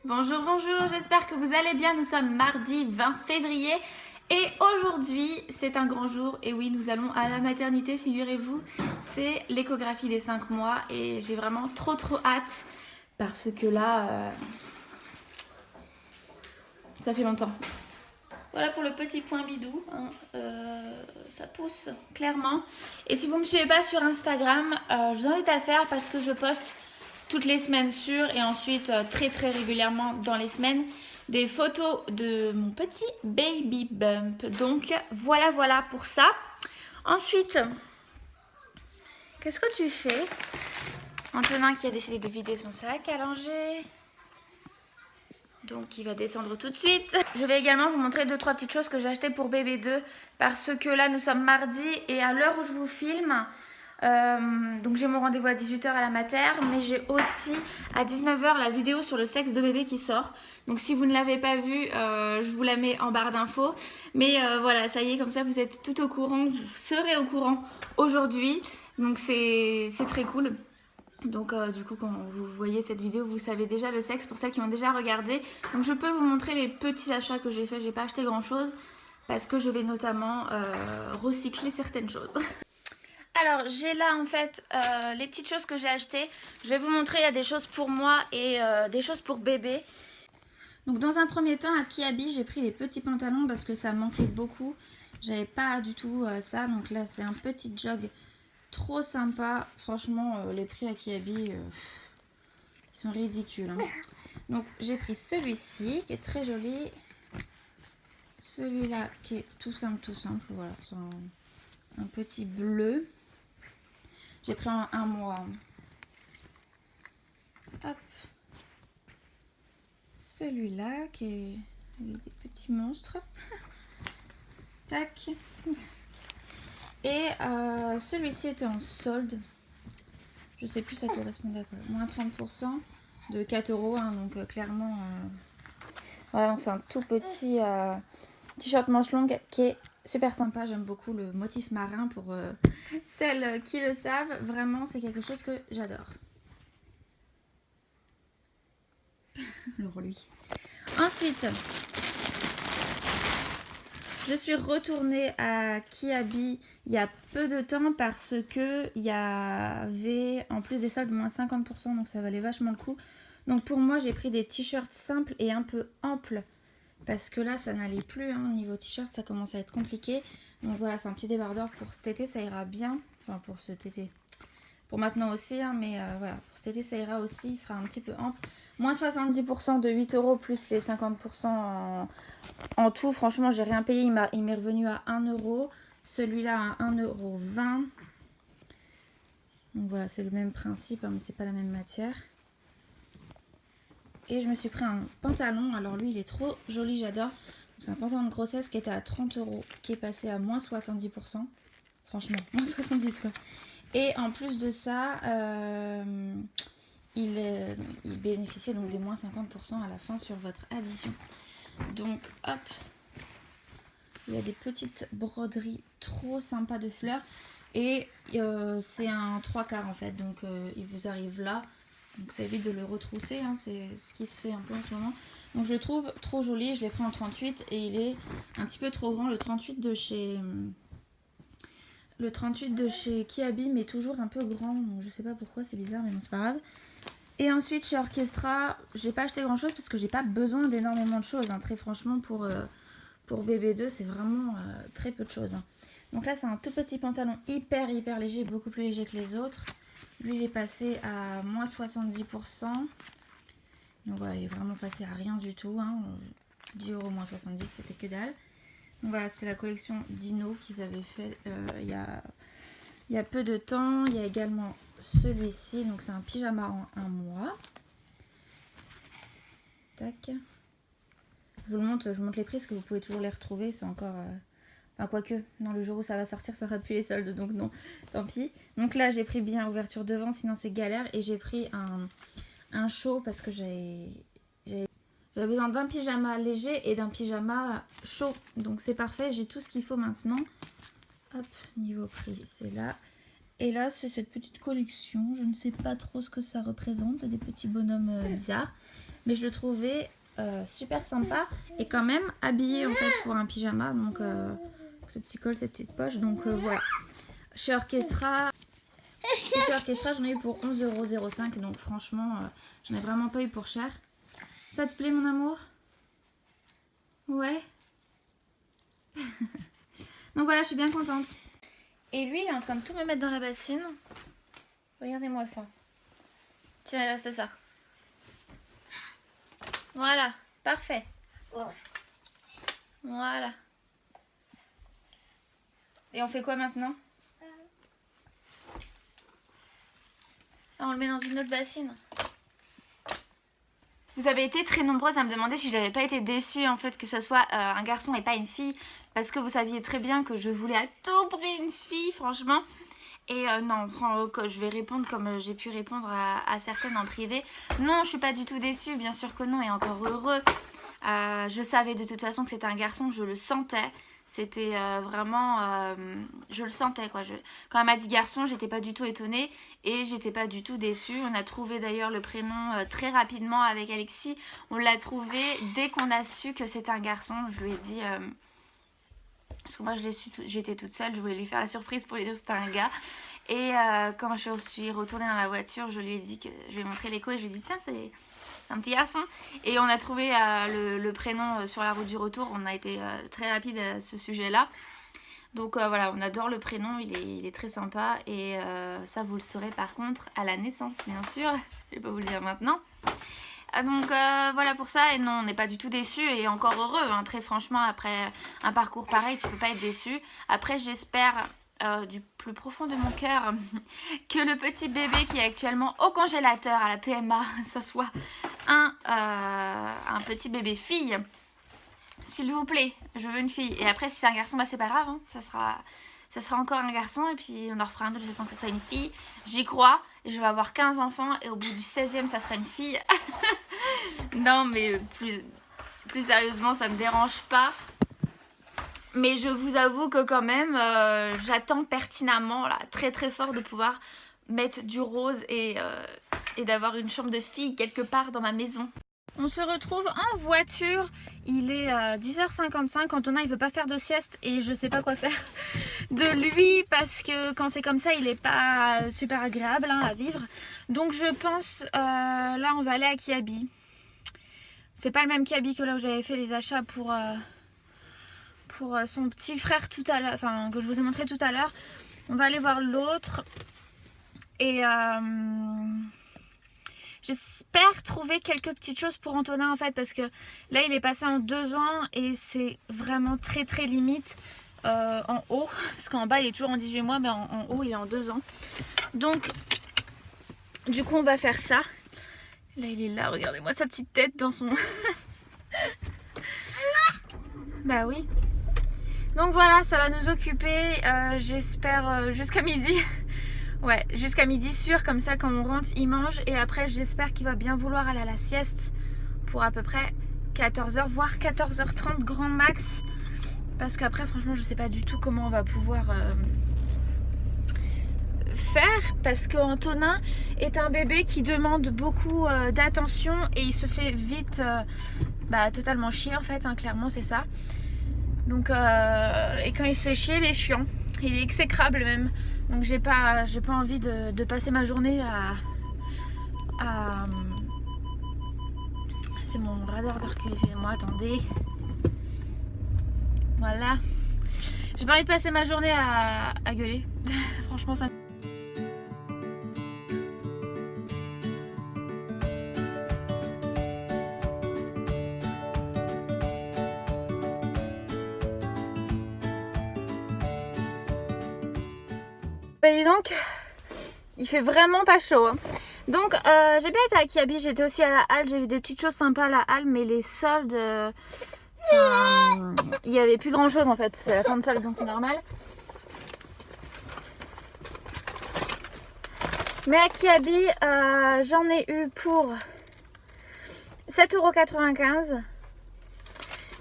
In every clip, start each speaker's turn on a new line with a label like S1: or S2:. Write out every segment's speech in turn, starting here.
S1: Bonjour, bonjour, j'espère que vous allez bien. Nous sommes mardi 20 février et aujourd'hui c'est un grand jour. Et oui, nous allons à la maternité, figurez-vous. C'est l'échographie des 5 mois et j'ai vraiment trop hâte parce que là, ça fait longtemps. Voilà pour le petit point bidou, hein. Ça pousse clairement. Et si vous ne me suivez pas sur Instagram, je vous invite à le faire parce que je poste toutes les semaines sur et ensuite très régulièrement dans les semaines des photos de mon petit baby bump. Donc voilà pour ça. Ensuite, qu'est-ce que tu fais? Antonin qui a décidé de vider son sac à langer. Donc il va descendre tout de suite. Je vais également vous montrer 2-3 petites choses que j'ai achetées pour bébé 2 parce que là nous sommes mardi et à l'heure où je vous filme, donc j'ai mon rendez-vous à 18 h à la mater, mais j'ai aussi à 19 h la vidéo sur le sexe de bébé qui sort. Donc si vous ne l'avez pas vue, je vous la mets en barre d'infos. Mais voilà, ça y est, comme ça vous êtes tout au courant, vous serez au courant aujourd'hui. Donc c'est très cool. Donc du coup quand vous voyez cette vidéo vous savez déjà le sexe pour celles qui ont déjà regardé. Donc je peux vous montrer les petits achats que j'ai fait. J'ai pas acheté grand chose parce que je vais notamment recycler certaines choses. Alors j'ai là en fait les petites choses que j'ai achetées. Je vais vous montrer, il y a des choses pour moi et des choses pour bébé. Donc dans un premier temps à Kiabi j'ai pris les petits pantalons parce que ça manquait beaucoup. J'avais pas du tout ça, donc là c'est un petit jog trop sympa. Franchement les prix à Kiabi ils sont ridicules, hein. Donc j'ai pris celui-ci qui est très joli. Celui-là qui est tout simple, voilà, c'est un petit bleu. J'ai pris un mois. Hop. Celui-là qui est avec des petits monstres. Tac. Et celui-ci était en solde. Je sais plus ça correspondait à quoi. Moins 30% de 4 €. Hein, donc clairement. Voilà, donc c'est un tout petit t-shirt manche longue qui est super sympa. J'aime beaucoup le motif marin pour celles qui le savent. Vraiment, c'est quelque chose que j'adore. Le lui. Ensuite, je suis retournée à Kiabi il y a peu de temps parce que il y avait en plus des soldes moins 50%, donc ça valait vachement le coup. Donc pour moi, j'ai pris des t-shirts simples et un peu amples parce que là, ça n'allait plus, hein, au niveau t-shirt, ça commence à être compliqué. Donc voilà, c'est un petit débardeur pour cet été, ça ira bien. Enfin, pour cet été. Pour maintenant aussi, hein, mais voilà, pour cet été, ça ira aussi, il sera un petit peu ample. Moins 70% de 8 € plus les 50% en tout. Franchement, j'ai rien payé, il m'est revenu à 1 €. Celui-là à 1,20 €. Donc voilà, c'est le même principe, hein, mais c'est pas la même matière. Et je me suis pris un pantalon. Alors lui, il est trop joli, j'adore. C'est un pantalon de grossesse qui était à 30 €, qui est passé à moins 70%. Franchement, moins 70 quoi. Et en plus de ça, il bénéficiait donc des moins 50% à la fin sur votre addition. Donc hop, il y a des petites broderies trop sympas de fleurs. Et c'est un 3/4 en fait, donc il vous arrive là. Donc ça évite de le retrousser, hein, c'est ce qui se fait un peu en ce moment. Donc je le trouve trop joli, je l'ai pris en 38 et il est un petit peu trop grand. Le 38 de chez Kiabi, mais toujours un peu grand. Donc je sais pas pourquoi, c'est bizarre, mais bon, c'est pas grave. Et ensuite chez Orchestra, j'ai pas acheté grand chose parce que j'ai pas besoin d'énormément de choses, hein. Très franchement, pour bébé 2, c'est vraiment très peu de choses, hein. Donc là, c'est un tout petit pantalon hyper léger, beaucoup plus léger que les autres. Lui, il est passé à moins 70%. Donc voilà, il est vraiment passé à rien du tout, hein. 10 € moins 70, c'était que dalle. Donc voilà, c'est la collection Dino qu'ils avaient fait il y a peu de temps. Il y a également celui-ci, donc c'est un pyjama en un mois. Tac. Je vous montre les prix parce que vous pouvez toujours les retrouver. C'est encore... Enfin, quoique, non, le jour où ça va sortir, ça sera plus les soldes, donc non, tant pis. Donc là, j'ai pris bien ouverture devant, sinon c'est galère. Et j'ai pris un chaud parce que j'avais besoin d'un pyjama léger et d'un pyjama chaud. Donc c'est parfait, j'ai tout ce qu'il faut maintenant. Hop, niveau prix, c'est là. Et là, c'est cette petite collection. Je ne sais pas trop ce que ça représente, des petits bonhommes bizarres. mais je le trouvais super sympa et quand même habillé en fait pour un pyjama. Donc ce petit col, cette petite poche. Donc voilà. Chez Orchestra, j'en ai eu pour 11,05 €. Donc franchement, j'en ai vraiment pas eu pour cher. Ça te plaît mon amour? Ouais. Donc voilà, je suis bien contente. Et lui, il est en train de tout me mettre dans la bassine. Regardez-moi ça. Tiens, il reste ça. Voilà, parfait. Voilà. Et on fait quoi maintenant? Ah, on le met dans une autre bassine. Vous avez été très nombreuses à me demander si j'avais pas été déçue en fait que ce soit un garçon et pas une fille, parce que vous saviez très bien que je voulais à tout prix une fille franchement. Et non, je vais répondre comme j'ai pu répondre à certaines en privé. Non, je suis pas du tout déçue, bien sûr que non, et encore heureux. Je savais de toute façon que c'était un garçon, je le sentais. C'était vraiment... je le sentais quoi. Quand elle m'a dit garçon, j'étais pas du tout étonnée et j'étais pas du tout déçue. On a trouvé d'ailleurs le prénom très rapidement avec Alexis. On l'a trouvé dès qu'on a su que c'était un garçon. Je lui ai dit... parce que moi je l'ai su, j'étais toute seule, je voulais lui faire la surprise pour lui dire que c'était un gars. Et quand je suis retournée dans la voiture, je lui ai dit que je lui ai montré l'écho et je lui ai dit tiens c'est un petit garçon. Et on a trouvé le prénom sur la route du retour, on a été très rapide à ce sujet là. Donc voilà, on adore le prénom, il est très sympa et ça vous le saurez par contre à la naissance bien sûr, je vais pas vous le dire maintenant. Donc voilà pour ça, et non on n'est pas du tout déçus et encore heureux hein. Très franchement après un parcours pareil tu peux pas être déçu. Après j'espère du plus profond de mon cœur que le petit bébé qui est actuellement au congélateur à la PMA ça soit un petit bébé fille. S'il vous plaît, je veux une fille. Et après si c'est un garçon bah c'est pas grave hein. Ça sera encore un garçon et puis on en refera un autre, j'attends que ce soit une fille. J'y crois et je vais avoir 15 enfants et au bout du 16e ça sera une fille. Non mais plus sérieusement ça me dérange pas. Mais je vous avoue que quand même j'attends pertinemment là, très très fort de pouvoir mettre du rose et d'avoir une chambre de fille quelque part dans ma maison. On se retrouve en voiture, il est 10h55, Antonin il veut pas faire de sieste et je sais pas quoi faire de lui parce que quand c'est comme ça il est pas super agréable hein, à vivre. Donc je pense là on va aller à Kiabi. C'est pas le même Kiabi que là où j'avais fait les achats pour son petit frère tout à l'heure, enfin que je vous ai montré tout à l'heure. On va aller voir l'autre et j'espère trouver quelques petites choses pour Antonin en fait parce que là il est passé en 2 ans et c'est vraiment très très limite en haut parce qu'en bas il est toujours en 18 mois mais en haut il est en 2 ans. Donc du coup on va faire ça. Là il est là, regardez-moi sa petite tête dans son... Bah oui. Donc voilà, ça va nous occuper j'espère jusqu'à midi. Ouais, jusqu'à midi sûr, comme ça quand on rentre il mange et après j'espère qu'il va bien vouloir aller à la sieste pour à peu près 14h voire 14h30 grand max parce qu'après franchement je sais pas du tout comment on va pouvoir faire parce que Antonin est un bébé qui demande beaucoup d'attention et il se fait vite totalement chier en fait hein, clairement c'est ça. Donc et quand il se fait chier il est chiant, il est exécrable même. Donc j'ai pas envie de passer ma journée à... C'est mon radar de recul, excusez-moi, attendez. Voilà. J'ai pas envie de passer ma journée à gueuler. Franchement ça... Et donc, il fait vraiment pas chaud. Hein. Donc, j'ai bien été à Kiabi, j'étais aussi à la halle, j'ai vu des petites choses sympas à la halle, mais les soldes, il n'y avait plus grand chose en fait. C'est la fin de solde, donc c'est normal. Mais à Kiabi, j'en ai eu pour 7,95 €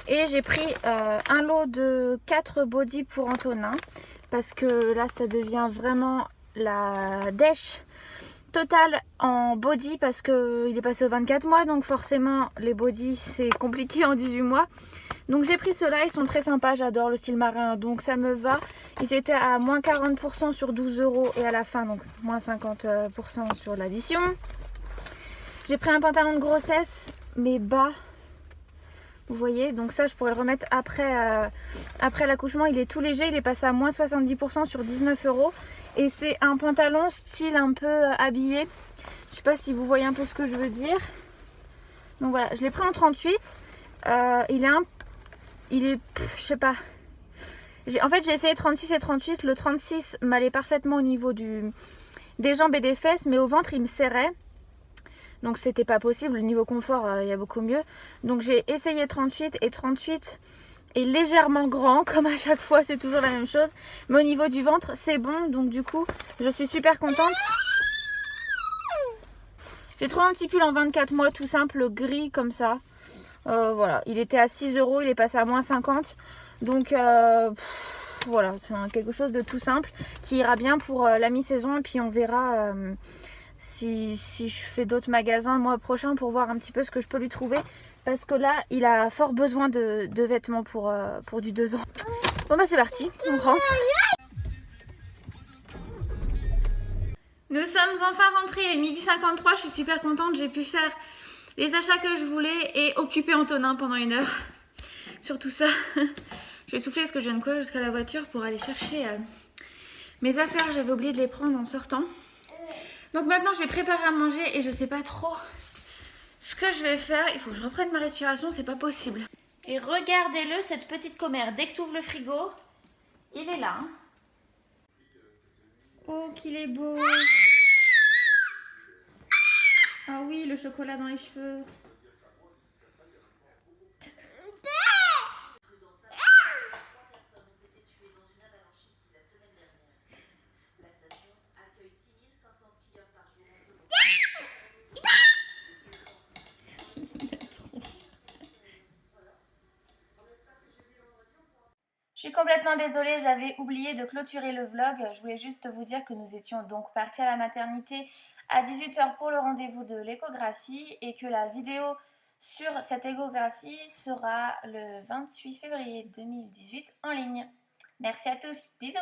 S1: et j'ai pris un lot de 4 body pour Antonin. Parce que là ça devient vraiment la dèche total en body parce qu'il est passé aux 24 mois, donc forcément les body c'est compliqué en 18 mois. Donc j'ai pris ceux-là, ils sont très sympas, j'adore le style marin, donc ça me va. Ils étaient à moins 40% sur 12 € et à la fin donc moins 50% sur l'addition. J'ai pris un pantalon de grossesse, mais bas. Vous voyez, donc ça je pourrais le remettre après l'accouchement. Il est tout léger, il est passé à moins 70% sur 19 €. Et c'est un pantalon style un peu habillé. Je sais pas si vous voyez un peu ce que je veux dire. Donc voilà, je l'ai pris en 38. Je sais pas. En fait j'ai essayé 36 et 38. Le 36 m'allait parfaitement au niveau des jambes et des fesses, mais au ventre il me serrait. Donc c'était pas possible, le niveau confort il y a beaucoup mieux. Donc j'ai essayé 38 et 38 est légèrement grand, comme à chaque fois c'est toujours la même chose. Mais au niveau du ventre c'est bon, donc du coup je suis super contente. J'ai trouvé un petit pull en 24 mois tout simple, gris comme ça. Voilà, il était à 6 €, il est passé à moins 50. Donc voilà, quelque chose de tout simple qui ira bien pour la mi-saison. Et puis on verra si je fais d'autres magasins le mois prochain pour voir un petit peu ce que je peux lui trouver. Parce que là, il a fort besoin de vêtements pour du 2 ans. Bon bah c'est parti, on rentre. Nous sommes enfin rentrés, il est midi 53, je suis super contente, j'ai pu faire les achats que je voulais et occuper Antonin pendant 1 heure. Sur tout ça. Je vais souffler parce que je viens de courir jusqu'à la voiture pour aller chercher mes affaires, j'avais oublié de les prendre en sortant. Donc maintenant je vais préparer à manger et je sais pas trop ce que je vais faire. Il faut que je reprenne ma respiration, c'est pas possible. Et regardez-le, cette petite commère, dès que tu ouvres le frigo, il est là. Hein. Oh qu'il est beau. Ah oui, le chocolat dans les cheveux. Je suis complètement désolée, j'avais oublié de clôturer le vlog. Je voulais juste vous dire que nous étions donc partis à la maternité à 18 h pour le rendez-vous de l'échographie et que la vidéo sur cette échographie sera le 28 février 2018 en ligne. Merci à tous, bisous!